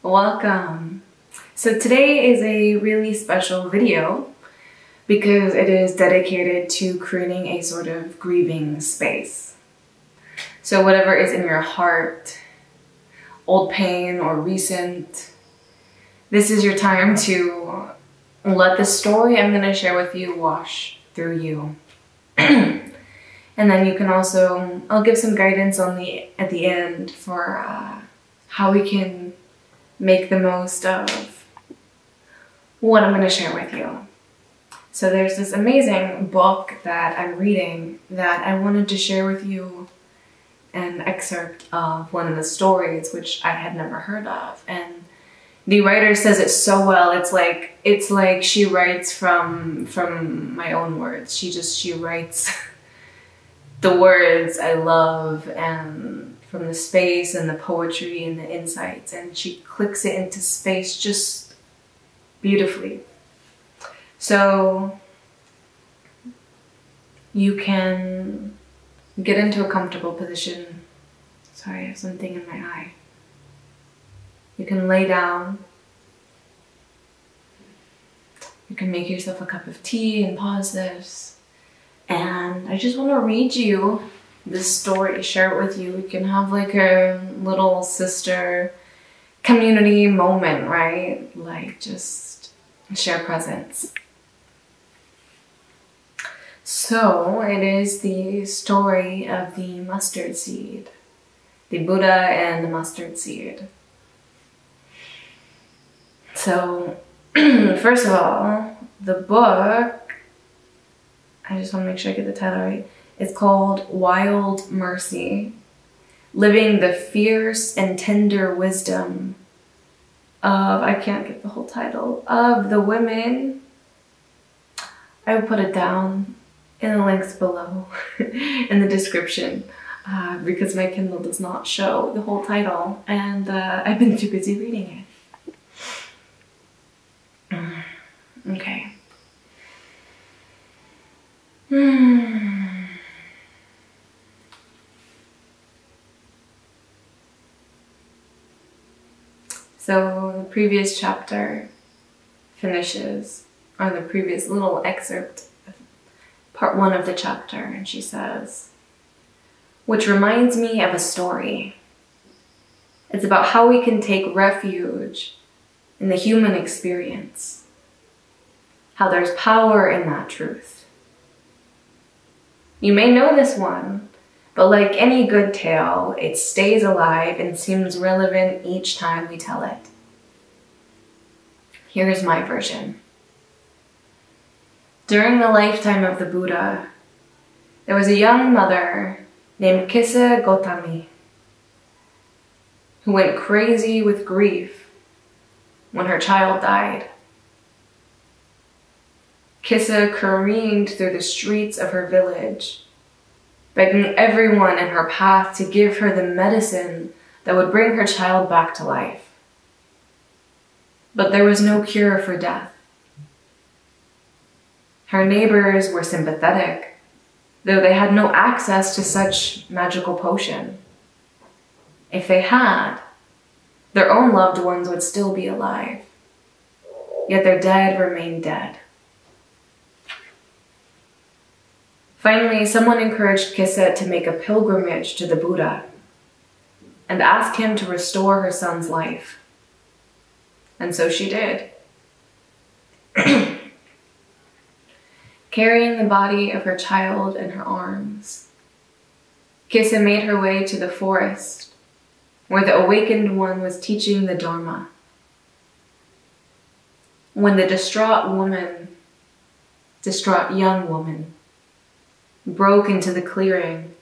Welcome. So today is a really special video because it is dedicated to creating a sort of grieving space. So whatever is in your heart, old pain or recent, this is your time to let the story I'm going to share with you wash through you. And then you can also, I'll give some guidance at the end for how we can make the most of what I'm going to share with you. So there's this amazing book that I'm reading that I wanted to share with you an excerpt of one of the stories which I had never heard of. And the writer says it so well. It's like she writes from my own words. She writes the words I love and from the space and the poetry and the insights, and she clicks it into space just beautifully. So you can get into a comfortable position. Sorry, I have something in my eye. You can lay down. You can make yourself a cup of tea and pause this. And I just want to read you this story, share it with you. We can have like a little sister community moment, right? Like just share presence. So it is the story of the mustard seed, the Buddha and the mustard seed. So first of all, the book, I just want to make sure I get the title right. It's called Wild Mercy, Living the Fierce and Tender Wisdom of, I can't get the whole title, of the women. I will put it down in the links below in the description because my Kindle does not show the whole title and I've been too busy reading it. Okay. So the previous chapter finishes, or the previous little excerpt, part 1 of the chapter, and she says, which reminds me of a story. It's about how we can take refuge in the human experience, how there's power in that truth. You may know this one, but like any good tale, it stays alive and seems relevant each time we tell it. Here's my version. During the lifetime of the Buddha, there was a young mother named Kissa Gotami who went crazy with grief when her child died. Kissa careened through the streets of her village, begging everyone in her path to give her the medicine that would bring her child back to life. But there was no cure for death. Her neighbors were sympathetic, though they had no access to such magical potion. If they had, their own loved ones would still be alive, yet their dead remained dead. Finally, someone encouraged Kissa to make a pilgrimage to the Buddha and ask him to restore her son's life. And so she did. Carrying the body of her child in her arms, Kissa made her way to the forest where the awakened one was teaching the Dharma. When the distraught young woman, broke into the clearing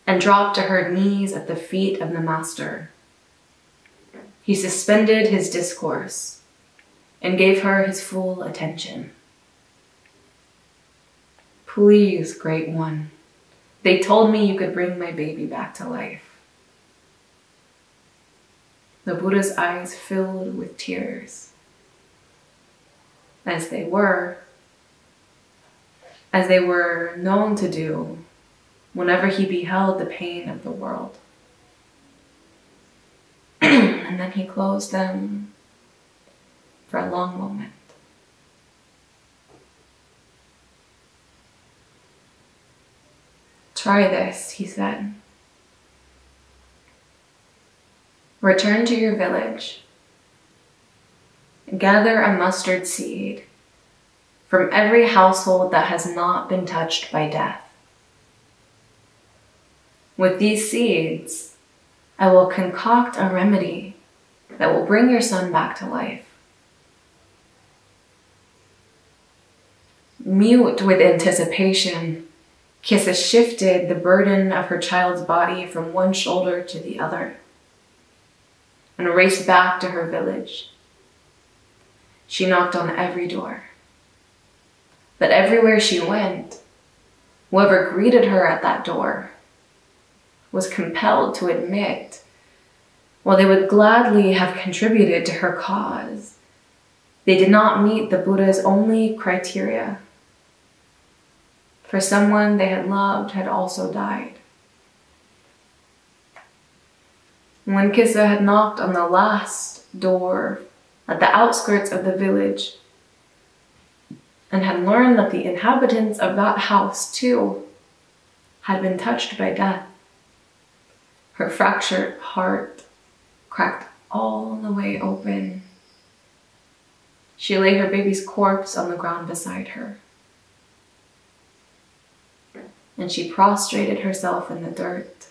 and dropped to her knees at the feet of the master, he suspended his discourse and gave her his full attention. Please, Great One, they told me you could bring my baby back to life. The Buddha's eyes filled with tears, as they were known to do whenever he beheld the pain of the world. And then he closed them for a long moment. "Try this," he said. "Return to your village. Gather a mustard seed from every household that has not been touched by death. With these seeds, I will concoct a remedy that will bring your son back to life." Mute with anticipation, Kissa shifted the burden of her child's body from one shoulder to the other and raced back to her village. She knocked on every door. But everywhere she went, whoever greeted her at that door was compelled to admit, while they would gladly have contributed to her cause, they did not meet the Buddha's only criteria. For someone they had loved had also died. When Kissa had knocked on the last door at the outskirts of the village and had learned that the inhabitants of that house too had been touched by death, her fractured heart cracked all the way open. She lay her baby's corpse on the ground beside her, and she prostrated herself in the dirt.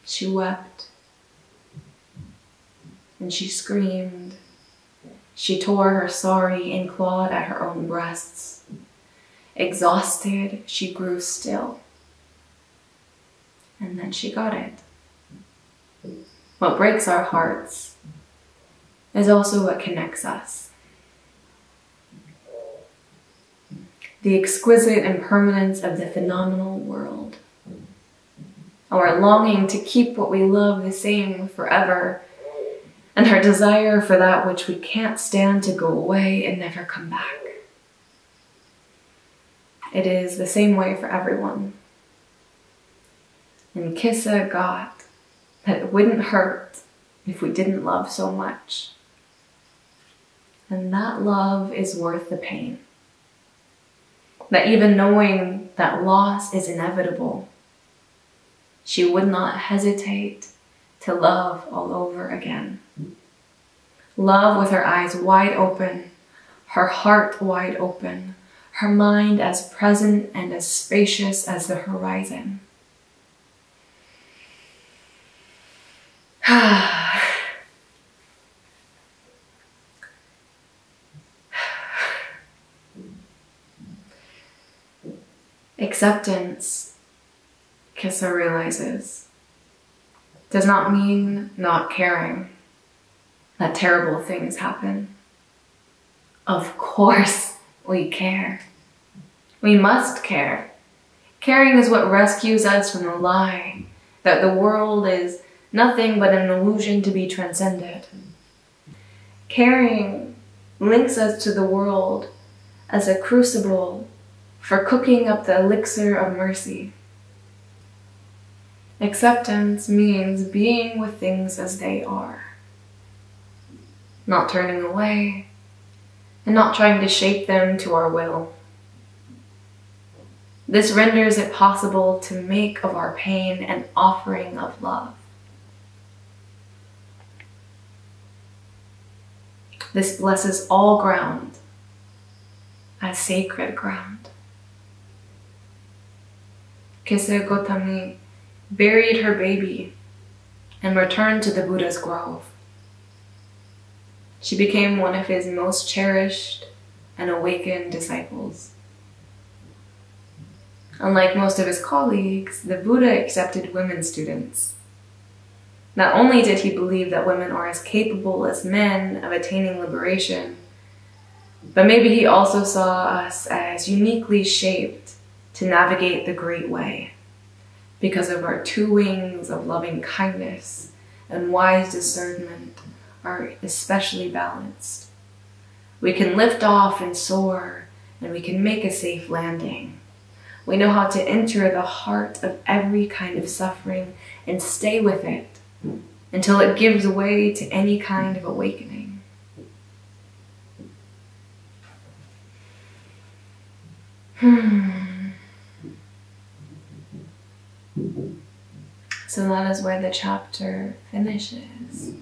She wept, and she screamed. She tore her sari and clawed at her own breasts. Exhausted, she grew still. And then she got it. What breaks our hearts is also what connects us. The exquisite impermanence of the phenomenal world. Our longing to keep what we love the same forever, and our desire for that which we can't stand to go away and never come back. It is the same way for everyone. And Kissa got that it wouldn't hurt if we didn't love so much. And that love is worth the pain. That even knowing that loss is inevitable, she would not hesitate to love all over again. Love with her eyes wide open, her heart wide open, her mind as present and as spacious as the horizon. Acceptance, Kissa realizes, does not mean not caring that terrible things happen. Of course we care. We must care. Caring is what rescues us from the lie that the world is nothing but an illusion to be transcended. Caring links us to the world as a crucible for cooking up the elixir of mercy. Acceptance means being with things as they are, not turning away, and not trying to shape them to our will. This renders it possible to make of our pain an offering of love. This blesses all ground as sacred ground. Kissa Gotami buried her baby and returned to the Buddha's grove. She became one of his most cherished and awakened disciples. Unlike most of his colleagues, the Buddha accepted women students. Not only did he believe that women are as capable as men of attaining liberation, but maybe he also saw us as uniquely shaped to navigate the Great Way because of our two wings of loving kindness and wise discernment are especially balanced. We can lift off and soar, and we can make a safe landing. We know how to enter the heart of every kind of suffering and stay with it until it gives way to any kind of awakening. So that is where the chapter finishes.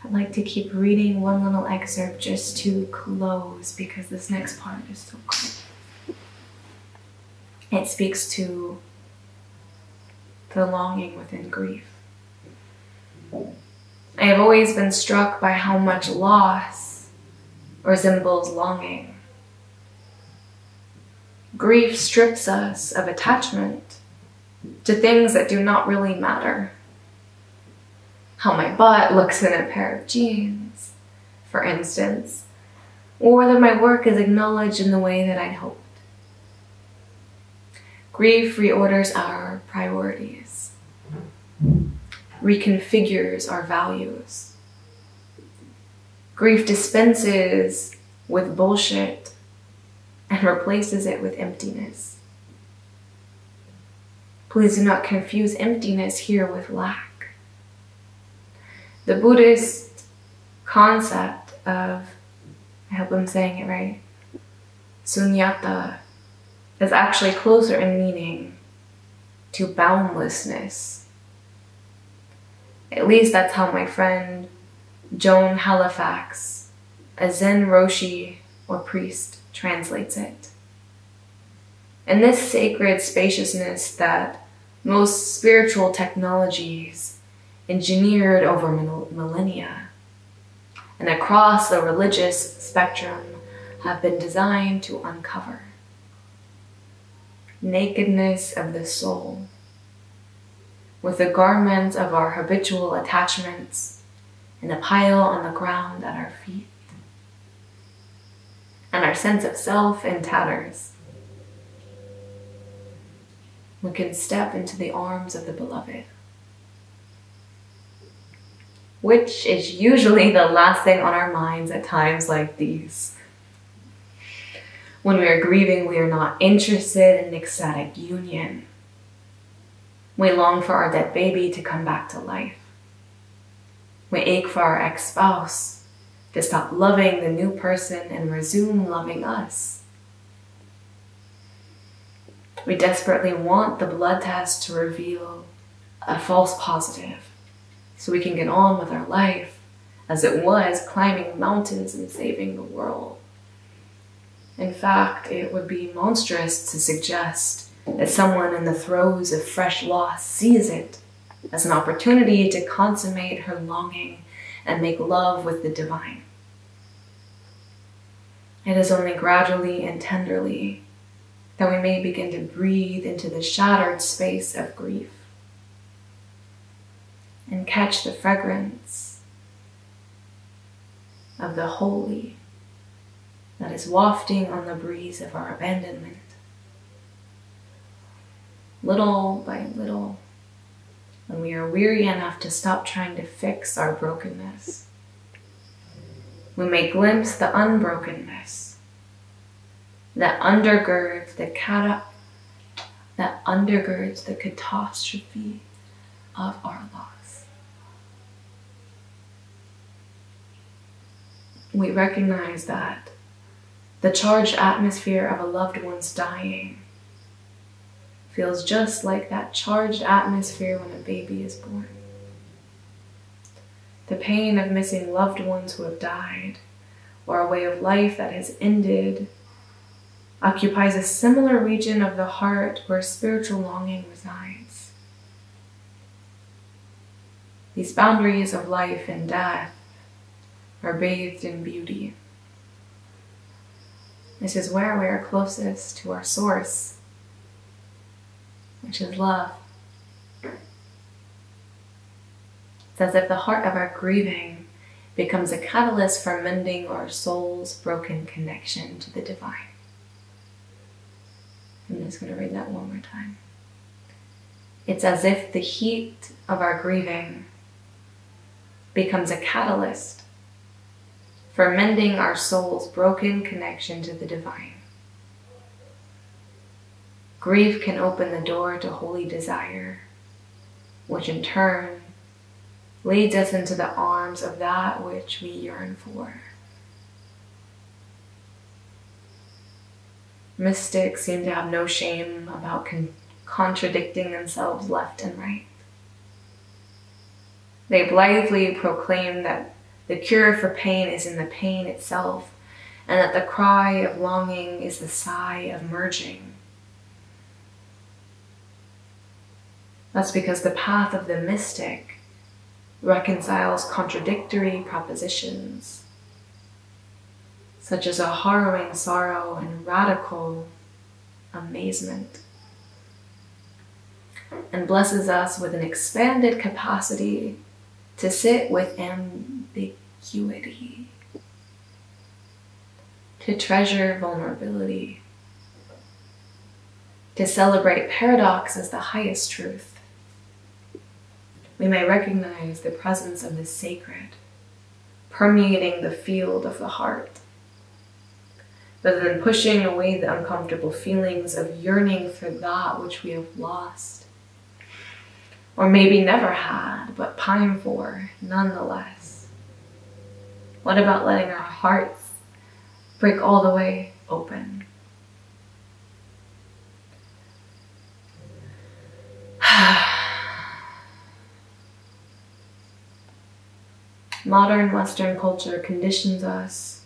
I'd like to keep reading one little excerpt just to close, because this next part is so cool. It speaks to the longing within grief. I have always been struck by how much loss resembles longing. Grief strips us of attachment to things that do not really matter. How my butt looks in a pair of jeans, for instance, or whether my work is acknowledged in the way that I'd hoped. Grief reorders our priorities, reconfigures our values. Grief dispenses with bullshit and replaces it with emptiness. Please do not confuse emptiness here with lack. The Buddhist concept of, I hope I'm saying it right, sunyata, is actually closer in meaning to boundlessness. At least that's how my friend Joan Halifax, a Zen Roshi or priest, translates it. And this sacred spaciousness that most spiritual technologies engineered over millennia and across the religious spectrum have been designed to uncover. Nakedness of the soul, with the garments of our habitual attachments in a pile on the ground at our feet, and our sense of self in tatters. We can step into the arms of the beloved, which is usually the last thing on our minds at times like these. When we are grieving, we are not interested in ecstatic union. We long for our dead baby to come back to life. We ache for our ex-spouse to stop loving the new person and resume loving us. We desperately want the blood test to reveal a false positive so we can get on with our life as it was climbing mountains and saving the world. In fact, it would be monstrous to suggest that someone in the throes of fresh loss sees it as an opportunity to consummate her longing and make love with the divine. It is only gradually and tenderly that we may begin to breathe into the shattered space of grief and catch the fragrance of the holy that is wafting on the breeze of our abandonment. Little by little, when we are weary enough to stop trying to fix our brokenness, we may glimpse the unbrokenness that undergirds the catastrophe of our loss. We recognize that the charged atmosphere of a loved one's dying feels just like that charged atmosphere when a baby is born. The pain of missing loved ones who have died, or a way of life that has ended, occupies a similar region of the heart where spiritual longing resides. These boundaries of life and death are bathed in beauty. This is where we are closest to our source, which is love. It's as if the heart of our grieving becomes a catalyst for mending our soul's broken connection to the divine. I'm just going to read that one more time. It's as if the heat of our grieving becomes a catalyst for mending our soul's broken connection to the divine. Grief can open the door to holy desire, which in turn leads us into the arms of that which we yearn for. Mystics seem to have no shame about contradicting themselves left and right. They blithely proclaim that the cure for pain is in the pain itself, and that the cry of longing is the sigh of merging. That's because the path of the mystic reconciles contradictory propositions, such as a harrowing sorrow and radical amazement, and blesses us with an expanded capacity to sit with ambiguity, to treasure vulnerability, to celebrate paradox as the highest truth. We may recognize the presence of the sacred permeating the field of the heart, rather than pushing away the uncomfortable feelings of yearning for that which we have lost, or maybe never had, but pine for nonetheless. What about letting our hearts break all the way open? Modern Western culture conditions us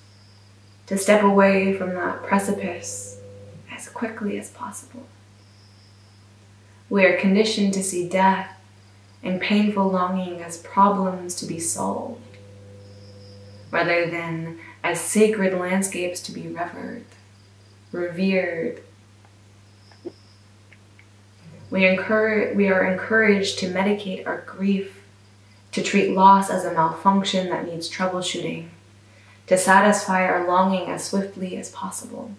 to step away from that precipice as quickly as possible. We are conditioned to see death and painful longing as problems to be solved, rather than as sacred landscapes to be revered. We are encouraged to medicate our grief, to treat loss as a malfunction that needs troubleshooting, to satisfy our longing as swiftly as possible.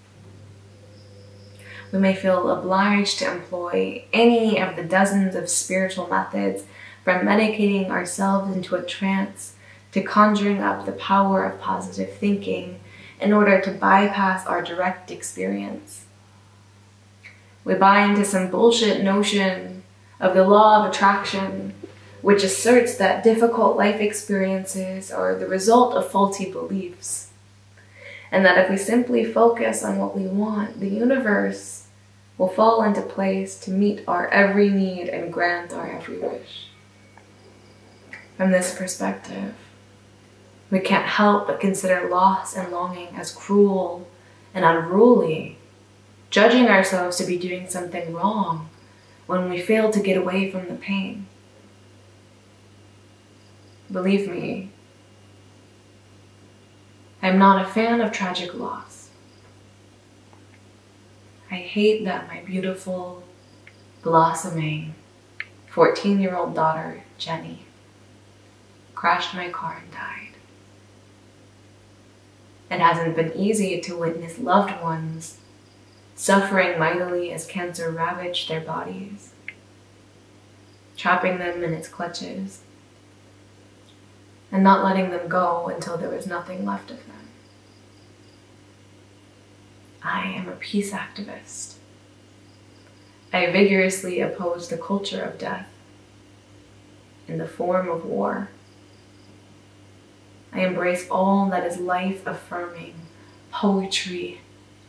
We may feel obliged to employ any of the dozens of spiritual methods, from medicating ourselves into a trance to conjuring up the power of positive thinking, in order to bypass our direct experience. We buy into some bullshit notion of the law of attraction, which asserts that difficult life experiences are the result of faulty beliefs, and that if we simply focus on what we want, the universe will fall into place to meet our every need and grant our every wish. From this perspective, we can't help but consider loss and longing as cruel and unruly, judging ourselves to be doing something wrong when we fail to get away from the pain. Believe me, I'm not a fan of tragic loss. I hate that my beautiful, blossoming 14-year-old daughter, Jenny, crashed my car and died. It hasn't been easy to witness loved ones suffering mightily as cancer ravaged their bodies, trapping them in its clutches, and not letting them go until there was nothing left of them. I am a peace activist. I vigorously oppose the culture of death in the form of war. I embrace all that is life-affirming: poetry,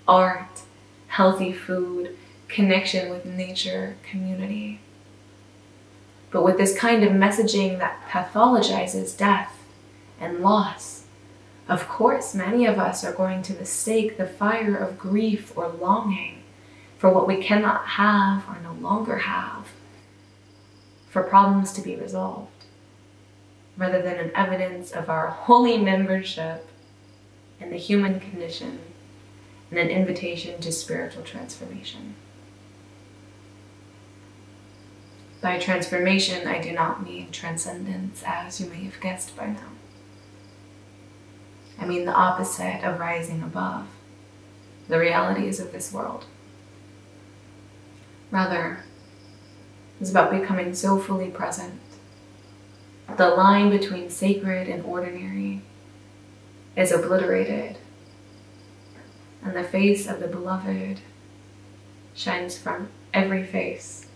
art, healthy food, connection with nature, community. But with this kind of messaging that pathologizes death and loss, of course, many of us are going to mistake the fire of grief or longing for what we cannot have or no longer have, for problems to be resolved, rather than an evidence of our holy membership in the human condition and an invitation to spiritual transformation. By transformation, I do not mean transcendence, as you may have guessed by now. I mean the opposite of rising above the realities of this world. Rather, it's about becoming so fully present. The line between sacred and ordinary is obliterated, and the face of the beloved shines from every face.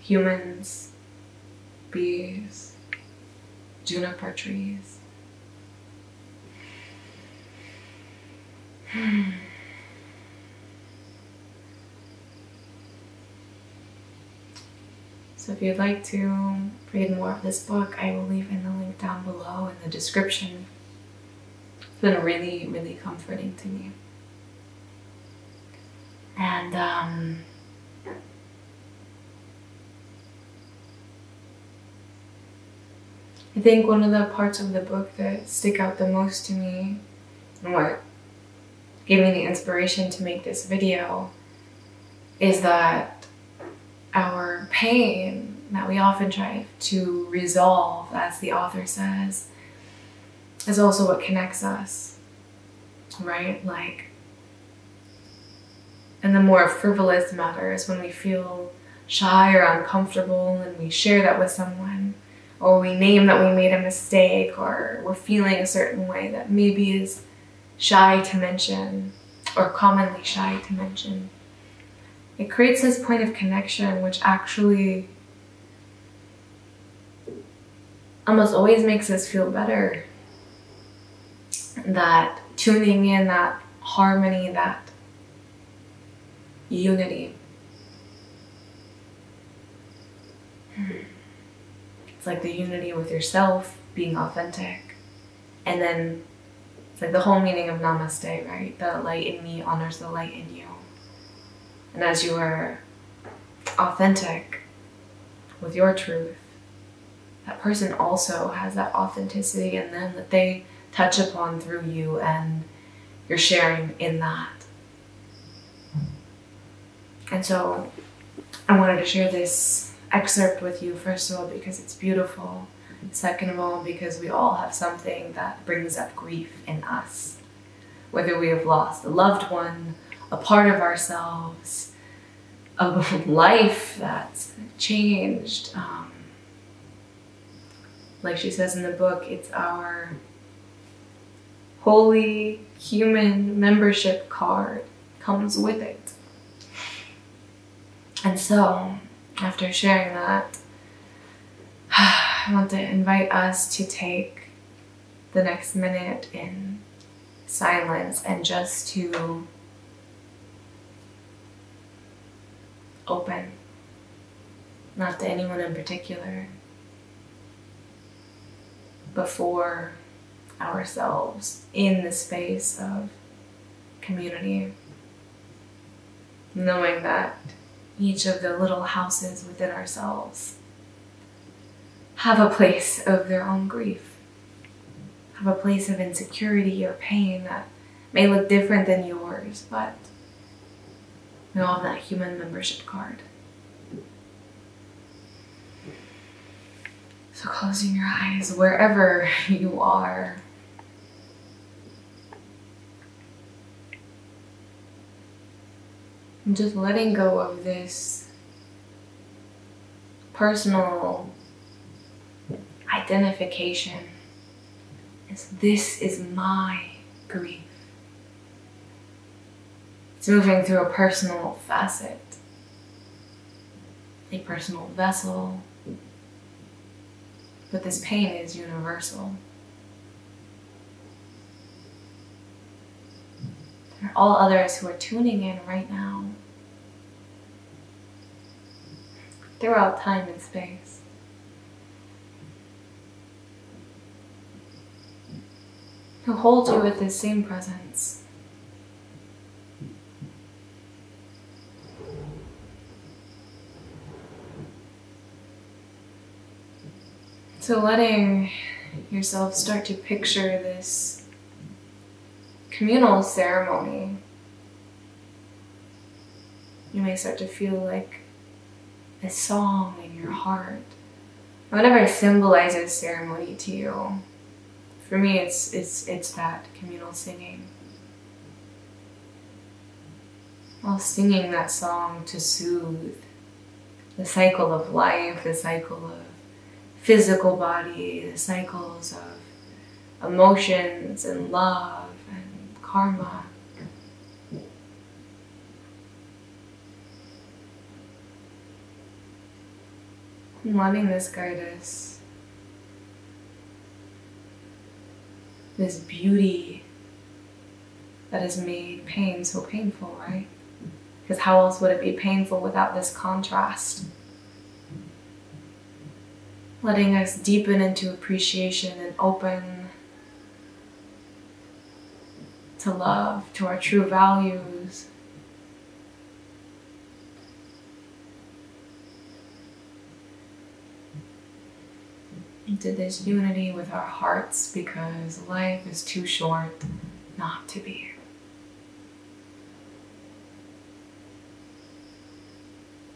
Humans, bees, juniper trees. So if you'd like to read more of this book, I will leave in the link down below in the description. It's been really, really comforting to me. And I think one of the parts of the book that stick out the most to me, and what gave me the inspiration to make this video, is that our pain that we often try to resolve, as the author says, is also what connects us, right? Like, in the more frivolous matters, when we feel shy or uncomfortable and we share that with someone, or we name that we made a mistake, or we're feeling a certain way that maybe is shy to mention, or commonly shy to mention, it creates this point of connection which actually almost always makes us feel better. That tuning in, that harmony, that unity. It's like the unity with yourself, being authentic. And then it's like the whole meaning of namaste, right? The light in me honors the light in you. And as you are authentic with your truth, that person also has that authenticity in them that they touch upon through you, and you're sharing in that. And so I wanted to share this excerpt with you, first of all, because it's beautiful. Second of all, because we all have something that brings up grief in us. Whether we have lost a loved one, a part of ourselves, a life that's changed. Like she says in the book, it's our holy human membership card, comes with it. And so, after sharing that, I want to invite us to take the next minute in silence and just to open, not to anyone in particular, but for ourselves in the space of community, knowing that each of the little houses within ourselves have a place of their own grief, have a place of insecurity or pain that may look different than yours, but we all have that human membership card. So closing your eyes wherever you are. And just letting go of this personal identification as this is my grief. It's moving through a personal facet, a personal vessel, but this pain is universal. There are all others who are tuning in right now, throughout time and space. Who hold you with this same presence. So letting yourself start to picture this communal ceremony, you may start to feel like a song in your heart. Whatever symbolizes ceremony to you. For me, it's that communal singing. While singing that song to soothe the cycle of life, the cycle of physical body, the cycles of emotions and love and karma. And letting this guide us this beauty that has made pain so painful, right? Because how else would it be painful without this contrast? Letting us deepen into appreciation and open to love, to our true values. Into this unity with our hearts, because life is too short not to be.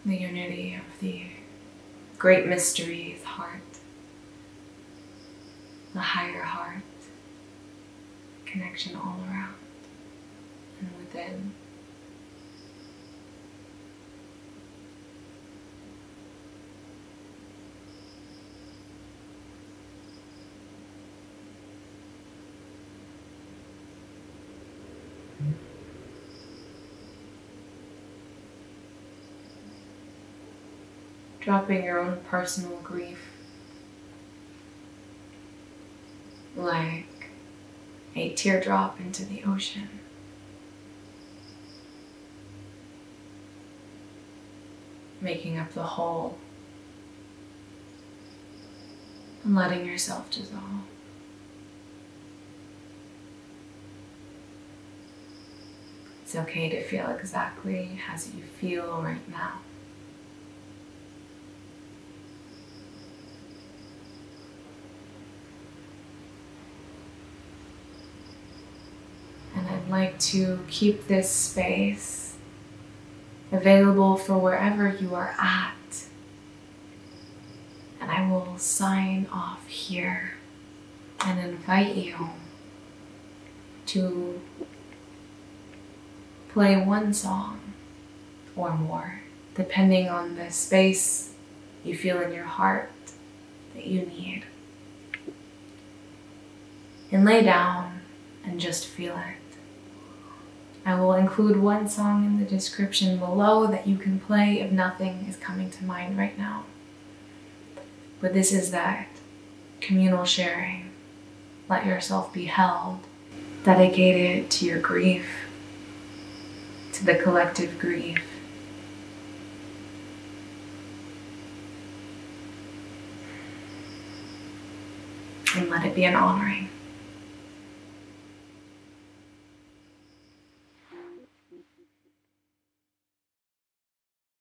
The unity of the great mysteries, heart, the higher heart, connection all around and within. Dropping your own personal grief like a teardrop into the ocean. Making up the whole and letting yourself dissolve. It's okay to feel exactly as you feel right now. I'd like to keep this space available for wherever you are at. And I will sign off here and invite you to play one song or more, depending on the space you feel in your heart that you need. And lay down and just feel it. I will include one song in the description below that you can play if nothing is coming to mind right now. But this is that communal sharing. Let yourself be held, dedicated to your grief, to the collective grief. And let it be an honoring.